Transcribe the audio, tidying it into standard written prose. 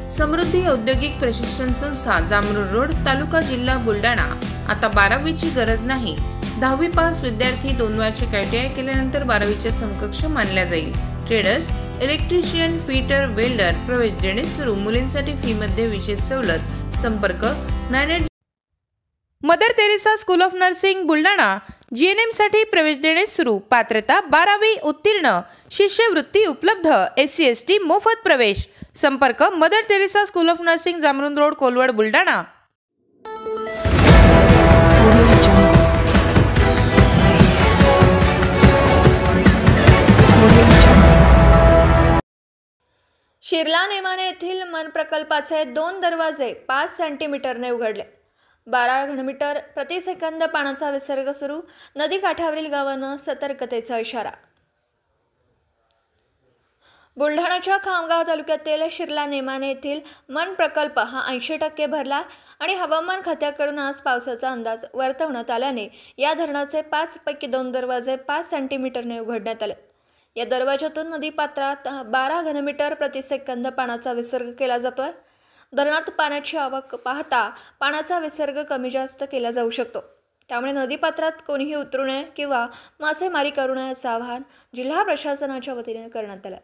समृद्धी औद्योगिक प्रशिक्षण संस्था जामरुड रोड तालुका जिल्हा बुलढाणा। आता 12वीची गरज नाही। 10वी पास विद्यार्थी 2 वार्षिक ITI केल्यानंतर 12वीच्या समकक्ष मानल्या जाईल। ट्रेडर्स, इलेक्ट्रिशियन, फिटर, वेल्डर प्रवेश देणे सुरू। मुलींसाठी फी मध्ये विशेष सवलत। संपर्क 98 Mother Teresa school of nursing Buldhana. GNM साठी प्रवेश देणे सुरू। पात्रता 12वी उत्तीर्ण। शिष्यवृत्ती उपलब्ध। SC ST मोफत प्रवेश। संपर्क Mother Teresa school of nursing Jamrud road Kolwad Buldhana. Shirla Nemane येथील मन प्रकल्पाचे 2 दरवाजे 5 सेंटीमीटरने उघडले। 12 घनमीटर प्रति सेकंद पाण्याचा विसर्ग सुरू। नदी काठावरील गावांना सतर्कतेचा इशारा। बुलढाणाच्या खामगाव तालुक्यातील शिरला नेमाने येथील मन प्रकल्प हा 80% भरला आणि हवामान खात्याकडून आज पावसाचा अंदाज वर्तवण्यात आल्याने या धरणाचे 5 पैकी 2 दरवाजे 5 सेंटीमीटरने उघडण्यात आले। या दरवाजातून नदीपात्रात 12 घनमीटर प्रति सेकंद पाण्याचा विसर्ग केला जातोय। धरणात पाण्याची आवक पाहता पाण्याचा विसर्ग कमी जास्त केला जाऊ शकतो। त्यामुळे नदीपात्रात कोणीही उतरू नये किंवा मासेमारी करू नये असं आवाहन जिल्हा प्रशासनाच्या वतीने करण्यात आलं।